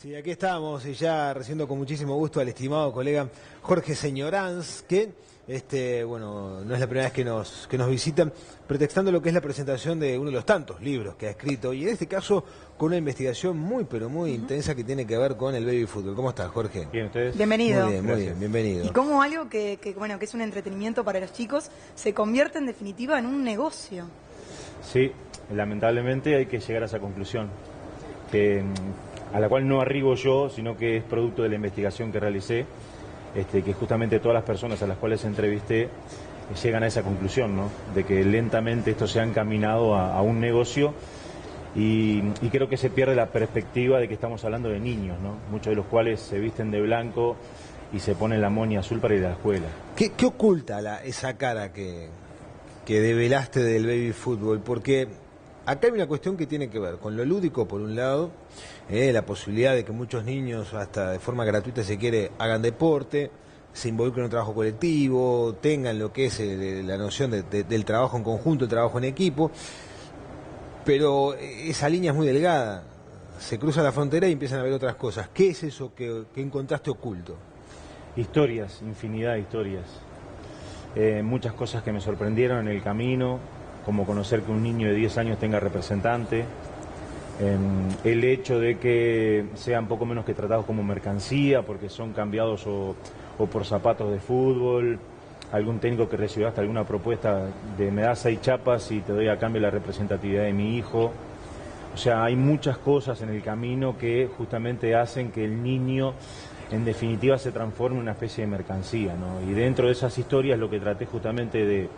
Sí, aquí estamos y ya recibiendo con muchísimo gusto al estimado colega Jorge Señoranz, que bueno, no es la primera vez que nos visitan, pretextando lo que es la presentación de uno de los tantos libros que ha escrito, y en este caso con una investigación muy, pero muy intensa que tiene que ver con el baby fútbol. ¿Cómo estás, Jorge? Bien, ¿ustedes? Bienvenido. Muy bien, bienvenido. Y cómo algo que es un entretenimiento para los chicos se convierte en definitiva en un negocio. Sí, lamentablemente hay que llegar a esa conclusión, a la cual no arribo yo, sino que es producto de la investigación que realicé, que justamente todas las personas a las cuales entrevisté llegan a esa conclusión, ¿no? De que lentamente esto se ha encaminado a un negocio y creo que se pierde la perspectiva de que estamos hablando de niños, ¿no? Muchos de los cuales se visten de blanco y se ponen la moña azul para ir a la escuela. ¿Qué oculta esa cara que develaste del baby fútbol? Porque acá hay una cuestión que tiene que ver con lo lúdico, por un lado, la posibilidad de que muchos niños, hasta de forma gratuita si quiere, hagan deporte, se involucren en un trabajo colectivo, tengan lo que es la noción del trabajo en conjunto, el trabajo en equipo, pero esa línea es muy delgada, se cruza la frontera y empiezan a ver otras cosas. ¿Qué es eso que encontraste oculto? Historias, infinidad de historias, muchas cosas que me sorprendieron en el camino, como conocer que un niño de 10 años tenga representante, el hecho de que sean poco menos que tratados como mercancía porque son cambiados o por zapatos de fútbol, algún técnico que recibió hasta alguna propuesta de me das 6 chapas y te doy a cambio la representatividad de mi hijo. O sea, hay muchas cosas en el camino que justamente hacen que el niño en definitiva se transforme en una especie de mercancía, ¿no? Y dentro de esas historias lo que traté justamente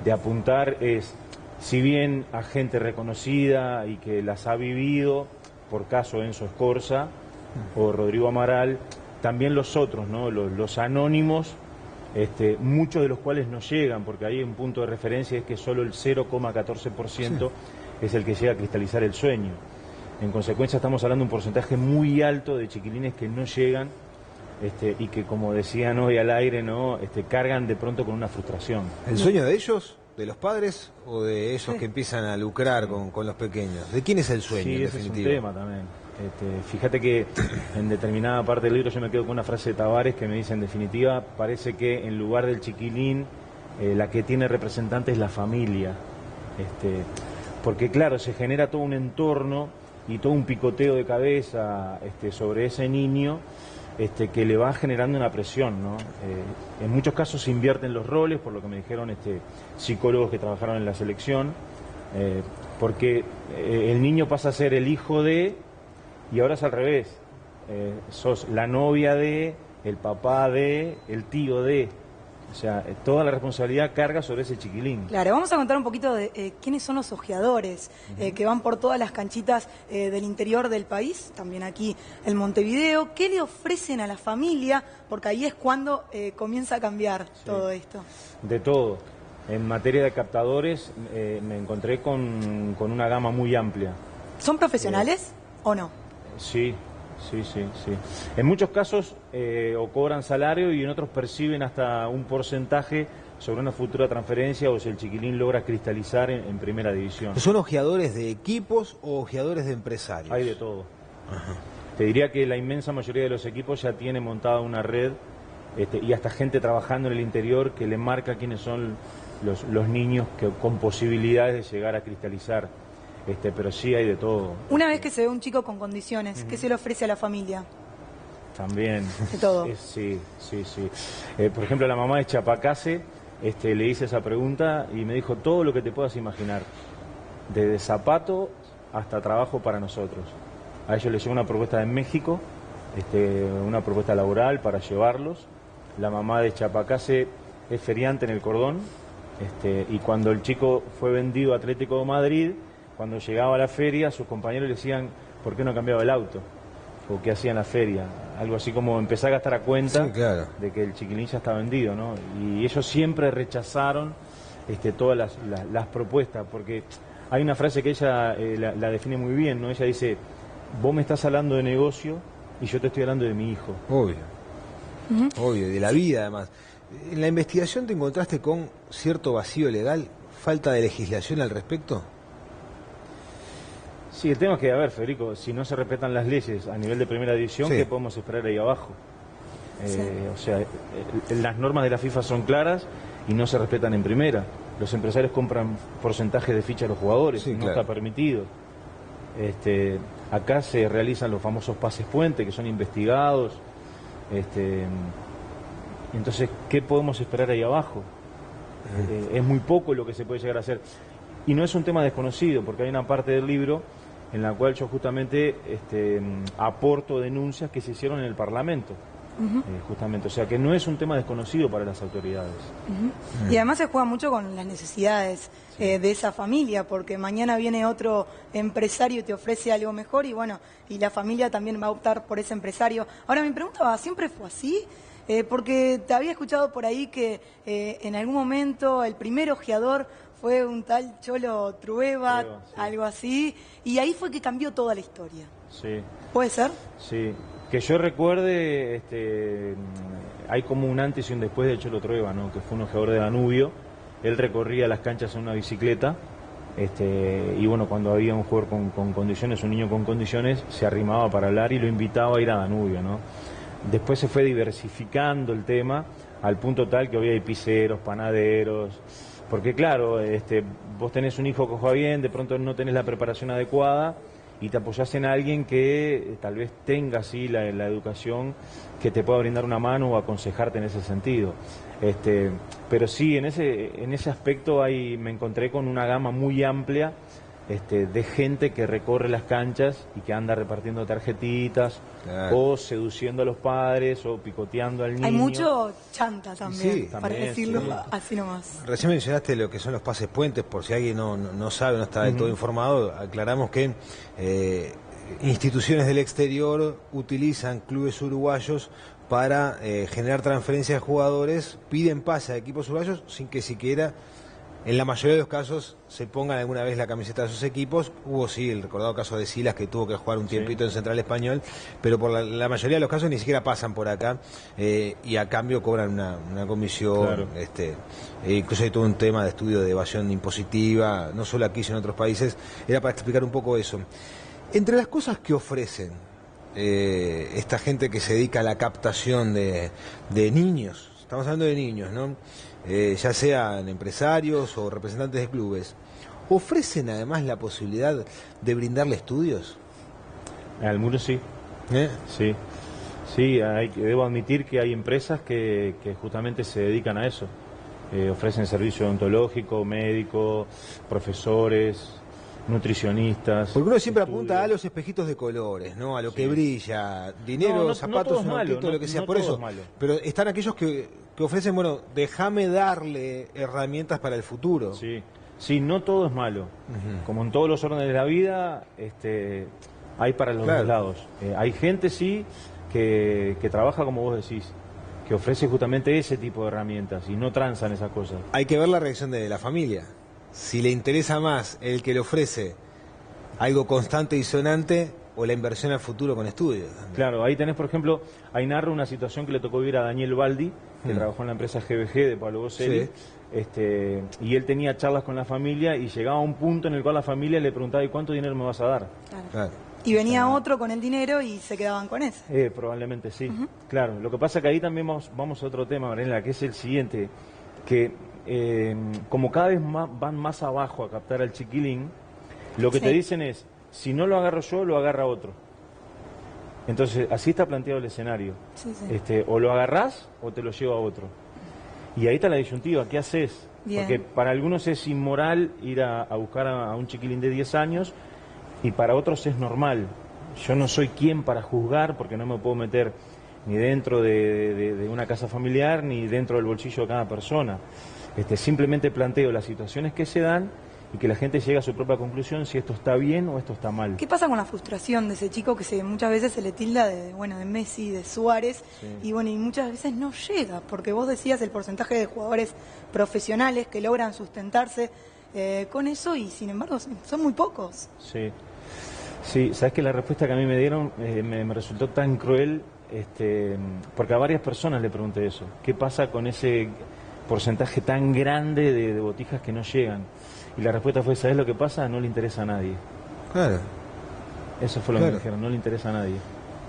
de apuntar es, si bien a gente reconocida y que las ha vivido, por caso Enzo Escorza o Rodrigo Amaral, también los otros, ¿no? Los anónimos, muchos de los cuales no llegan, porque hay un punto de referencia, es que solo el 0,14% es el que llega a cristalizar el sueño. En consecuencia estamos hablando de un porcentaje muy alto de chiquilines que no llegan y que, como decían hoy al aire, ¿no? Cargan de pronto con una frustración. ¿El sueño de ellos? ¿De los padres o de esos que empiezan a lucrar con los pequeños? ¿De quién es el sueño, en definitiva? Sí, ese es un tema también. Fíjate que en determinada parte del libro yo me quedo con una frase de Tavares que me dice, en definitiva, parece que en lugar del chiquilín, la que tiene representante es la familia. Porque claro, se genera todo un entorno y todo un picoteo de cabeza sobre ese niño, que le va generando una presión, ¿no? En muchos casos se invierten los roles, por lo que me dijeron psicólogos que trabajaron en la selección, porque el niño pasa a ser el hijo de, y ahora es al revés, sos la novia de, el papá de, el tío de, o sea, toda la responsabilidad carga sobre ese chiquilín. Claro, vamos a contar un poquito de quiénes son los ojeadores que van por todas las canchitas del interior del país, también aquí en Montevideo. ¿Qué le ofrecen a la familia? Porque ahí es cuando comienza a cambiar todo esto. De todo. En materia de captadores me encontré con una gama muy amplia. ¿Son profesionales o no? Sí. En muchos casos o cobran salario y en otros perciben hasta un porcentaje sobre una futura transferencia o si el chiquilín logra cristalizar en primera división. ¿Son ojeadores de equipos o ojeadores de empresarios? Hay de todo. Ajá. Te diría que la inmensa mayoría de los equipos ya tiene montada una red y hasta gente trabajando en el interior que le marca quiénes son los niños con posibilidades de llegar a cristalizar. Pero sí hay de todo. Una vez que se ve un chico con condiciones, ¿qué se le ofrece a la familia? También. De todo. Sí. Por ejemplo, la mamá de Chapacase, le hice esa pregunta y me dijo todo lo que te puedas imaginar, desde zapato hasta trabajo para nosotros. A ellos les llegó una propuesta de México, una propuesta laboral para llevarlos. La mamá de Chapacase es feriante en el Cordón, y cuando el chico fue vendido a Atlético de Madrid, cuando llegaba a la feria, sus compañeros le decían, ¿por qué no cambiaba el auto? ¿O qué hacía en la feria? Algo así como empezar a gastar a cuenta de que el chiquilín ya está vendido, ¿no? Y ellos siempre rechazaron todas las propuestas, porque hay una frase que ella la define muy bien, ¿no? Ella dice, vos me estás hablando de negocio y yo te estoy hablando de mi hijo. Obvio, de la vida además. ¿En la investigación te encontraste con cierto vacío legal, falta de legislación al respecto? Sí, el tema es que, a ver, Federico, si no se respetan las leyes a nivel de primera división, Sí. ¿qué podemos esperar ahí abajo? Sí. O sea, las normas de la FIFA son claras y no se respetan en primera. Los empresarios compran porcentajes de ficha a los jugadores, Sí, no claro. está permitido. Acá se realizan los famosos pases puente, que son investigados. Entonces, ¿qué podemos esperar ahí abajo? Es muy poco lo que se puede llegar a hacer. Y no es un tema desconocido, porque hay una parte del libro en la cual yo justamente aporto denuncias que se hicieron en el Parlamento. Justamente, o sea que no es un tema desconocido para las autoridades. Y además se juega mucho con las necesidades de esa familia, porque mañana viene otro empresario y te ofrece algo mejor y bueno, y la familia también va a optar por ese empresario. Ahora mi pregunta va, ¿siempre fue así? Porque te había escuchado por ahí que en algún momento el primer ojeador fue un tal Cholo Trueba, Trueba, sí. algo así, y ahí fue que cambió toda la historia. Sí, ¿Puede ser? sí. Que yo recuerde, hay como un antes y un después de Cholo Trueba, ¿no? Que fue un ojeador de Danubio. Él recorría las canchas en una bicicleta. Y bueno, cuando había un jugador con condiciones, un niño con condiciones, se arrimaba para hablar y lo invitaba a ir a Danubio, ¿no? Después se fue diversificando el tema al punto tal que hoy hay pizzeros, panaderos, porque claro, vos tenés un hijo que juega bien, de pronto no tenés la preparación adecuada y te apoyás en alguien que tal vez tenga así la educación que te pueda brindar una mano o aconsejarte en ese sentido. Pero sí, en ese aspecto me encontré con una gama muy amplia de gente que recorre las canchas y que anda repartiendo tarjetitas, Claro. o seduciendo a los padres o picoteando al niño. Hay mucho chanta también, Sí, para también, decirlo sí. así nomás. Recién mencionaste lo que son los pases puentes, por si alguien no sabe, no está del todo informado, aclaramos que instituciones del exterior utilizan clubes uruguayos para generar transferencias de jugadores, piden pase a equipos uruguayos sin que siquiera, en la mayoría de los casos, se pongan alguna vez la camiseta de esos equipos. Hubo sí el recordado caso de Silas, que tuvo que jugar un tiempito en Central Español, pero por la mayoría de los casos ni siquiera pasan por acá, y a cambio cobran una comisión. Claro. Incluso hay todo un tema de estudio de evasión impositiva, no solo aquí sino en otros países. Era para explicar un poco eso. Entre las cosas que ofrecen esta gente que se dedica a la captación de niños, estamos hablando de niños, ¿no? Ya sean empresarios o representantes de clubes, ¿ofrecen además la posibilidad de brindarle estudios? Al muro sí, ¿Eh? sí. Sí, debo admitir que hay empresas que justamente se dedican a eso. Ofrecen servicio odontológico, médico, profesores, nutricionistas. Porque uno siempre estudios. apunta a los espejitos de colores, ¿no? A lo que Sí. brilla, dinero, No, no zapatos, todo es un malo, autito, lo que sea, no por todo eso. es malo. Pero están aquellos que ofrecen, bueno, déjame darle herramientas para el futuro. Sí, sí, no todo es malo. Como en todos los órdenes de la vida, hay para los Claro. dos lados. Hay gente, sí, que trabaja como vos decís, que ofrece justamente ese tipo de herramientas y no transan esas cosas. Hay que ver la reacción de la familia. Si le interesa más el que le ofrece algo constante y sonante o la inversión al futuro con estudios. Claro, ahí tenés, por ejemplo, ahí narra una situación que le tocó vivir a Daniel Baldi, que trabajó en la empresa GBG de Pablo Boselli, y él tenía charlas con la familia y llegaba a un punto en el cual la familia le preguntaba: ¿y cuánto dinero me vas a dar? Claro. Claro. Y venía otro con el dinero y se quedaban con ese. Probablemente sí. Claro, lo que pasa que ahí también vamos a otro tema, Mariela, que es el siguiente, que como cada vez van más abajo a captar al chiquilín, lo que Sí. te dicen es: si no lo agarro yo, lo agarra otro. Entonces, así está planteado el escenario. Sí, sí. O lo agarrás o te lo lleva a otro. Y ahí está la disyuntiva, ¿qué haces? Bien. Porque para algunos es inmoral ir a buscar a un chiquilín de 10 años y para otros es normal. Yo no soy quien para juzgar porque no me puedo meter ni dentro de una casa familiar ni dentro del bolsillo de cada persona. Simplemente planteo las situaciones que se dan y que la gente llegue a su propia conclusión si esto está bien o esto está mal. ¿Qué pasa con la frustración de ese chico que muchas veces se le tilda de Messi, de Suárez, y muchas veces no llega? Porque vos decías el porcentaje de jugadores profesionales que logran sustentarse con eso y sin embargo son muy pocos. Sí, sí, sabes que la respuesta que a mí me dieron me resultó tan cruel, porque a varias personas le pregunté eso. ¿Qué pasa con ese porcentaje tan grande de botijas que no llegan? Y la respuesta fue: ¿sabes lo que pasa? No le interesa a nadie. Claro. Eso fue lo que me dijeron, no le interesa a nadie.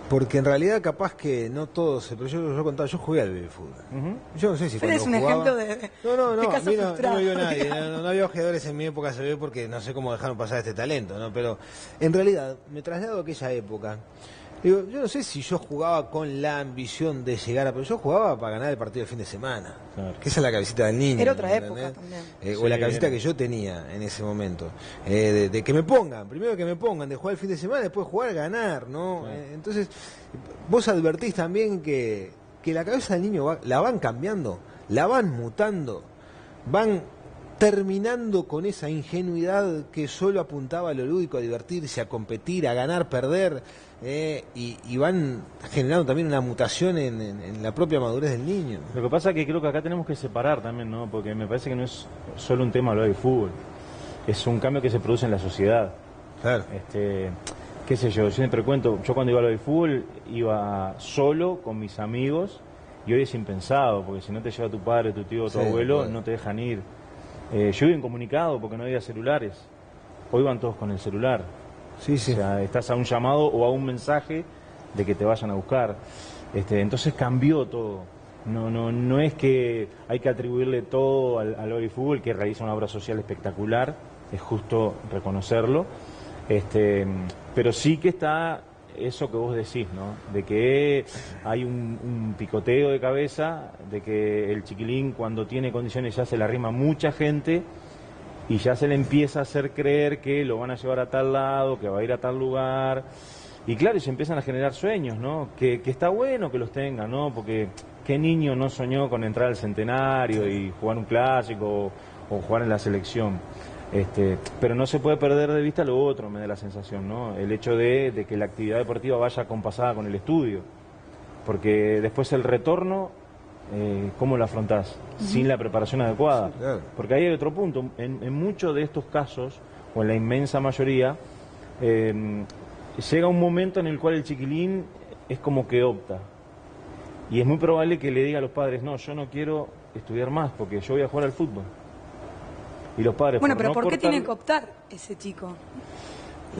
Porque en realidad capaz que no todos, pero yo contaba, yo jugué al baby fútbol. Yo no sé si pero cuando es un jugaba... ejemplo de No, caso mira, frustrado. no me vio nadie, no había jugadores en mi época, se ve porque no sé cómo dejaron pasar este talento, ¿no? Pero en realidad me traslado a aquella época. Digo, yo no sé si yo jugaba con la ambición de llegar a... Pero yo jugaba para ganar el partido del fin de semana. Claro. Que esa es la cabecita del niño. Era otra ¿entendés? época también. O la cabecita que yo tenía en ese momento. De que me pongan, primero que me pongan, de jugar el fin de semana, después jugar, ganar, ¿no? Claro. Entonces, vos advertís también que la cabeza del niño la van cambiando, la van mutando, van terminando con esa ingenuidad que solo apuntaba a lo lúdico, a divertirse, a competir, a ganar, perder, y van generando también una mutación en la propia madurez del niño. Lo que pasa es que creo que acá tenemos que separar también, ¿no? Porque me parece que no es solo un tema hablar de fútbol, es un cambio que se produce en la sociedad. Claro. Qué sé yo siempre cuento, yo cuando iba a lo del fútbol iba solo con mis amigos, y hoy es impensado, porque si no te lleva tu padre, tu tío, tu abuelo, bueno, no te dejan ir. Yo iba incomunicado porque no había celulares. Hoy van todos con el celular. Sí. O sea, estás a un llamado o a un mensaje de que te vayan a buscar. Entonces cambió todo. No es que hay que atribuirle todo al baby fútbol, que realiza una obra social espectacular, es justo reconocerlo. Pero sí que está eso que vos decís, ¿no? De que hay un picoteo de cabeza, de que el chiquilín cuando tiene condiciones ya se le arrima mucha gente y ya se le empieza a hacer creer que lo van a llevar a tal lado, que va a ir a tal lugar. Y claro, y se empiezan a generar sueños, ¿no? Que está bueno que los tengan, ¿no? Porque ¿qué niño no soñó con entrar al Centenario y jugar un clásico o jugar en la selección? Pero no se puede perder de vista lo otro, me da la sensación, ¿no? El hecho de que la actividad deportiva vaya compasada con el estudio. Porque después el retorno, ¿cómo lo afrontás? Sin la preparación adecuada. Sí, claro. Porque ahí hay otro punto. En muchos de estos casos, o en la inmensa mayoría, llega un momento en el cual el chiquilín es como que opta. Y es muy probable que le diga a los padres, no, yo no quiero estudiar más porque yo voy a jugar al fútbol. Y los padres, bueno, pero no ¿por qué cortar... tiene que optar ese chico?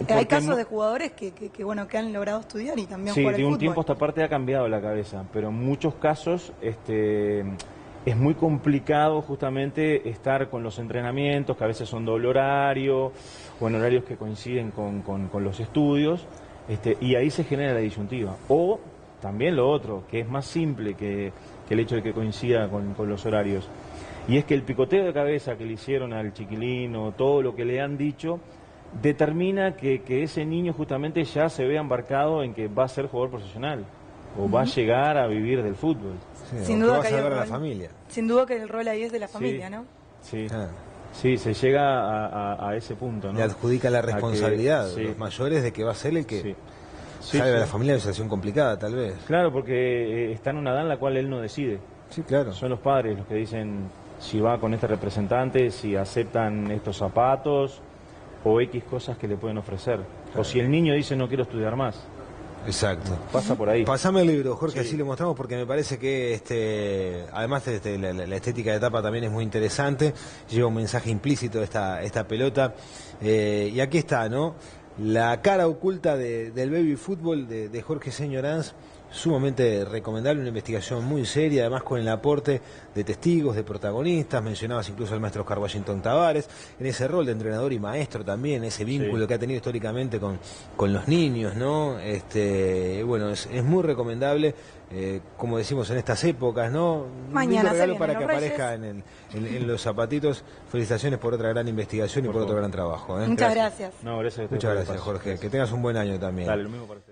Hay casos de jugadores que han logrado estudiar y también jugar al fútbol. Sí, de un tiempo esta parte ha cambiado la cabeza, pero en muchos casos es muy complicado justamente estar con los entrenamientos, que a veces son doble horario, o en horarios que coinciden con los estudios, y ahí se genera la disyuntiva. O también lo otro, que es más simple que el hecho de que coincida con los horarios, y es que el picoteo de cabeza que le hicieron al chiquilín o todo lo que le han dicho determina que ese niño justamente ya se vea embarcado en que va a ser jugador profesional o va a llegar a vivir del fútbol. Sí, sin duda va a que salvar a la familia. Sin duda que el rol ahí es de la familia, ¿no? Sí. Sí, se llega a ese punto, ¿no? Le adjudica la responsabilidad de sí. los mayores de que va a ser el que sí. salve a la familia de una situación complicada, tal vez. Claro, porque está en una edad en la cual él no decide. Sí, claro. Son los padres los que dicen si va con este representante, si aceptan estos zapatos o X cosas que le pueden ofrecer. Claro. O si el niño dice no quiero estudiar más. Exacto. Pasa por ahí. Pasame el libro, Jorge, sí. Así lo mostramos porque me parece que además la estética de tapa también es muy interesante, lleva un mensaje implícito esta pelota, y aquí está, ¿no? La cara oculta del baby fútbol de Jorge Señoranz, sumamente recomendable, una investigación muy seria, además con el aporte de testigos, de protagonistas, mencionabas incluso al maestro Oscar Washington Tavares, en ese rol de entrenador y maestro también, ese vínculo que ha tenido históricamente con los niños, ¿no? Bueno, es muy recomendable, como decimos en estas épocas, ¿no? Mañana un regalo para que Reyes. aparezca en los zapatitos. Felicitaciones por otra gran investigación y por otro gran trabajo. Muchas gracias. No, gracias. Muchas gracias, Jorge. Que tengas un buen año también. Dale, lo mismo para usted.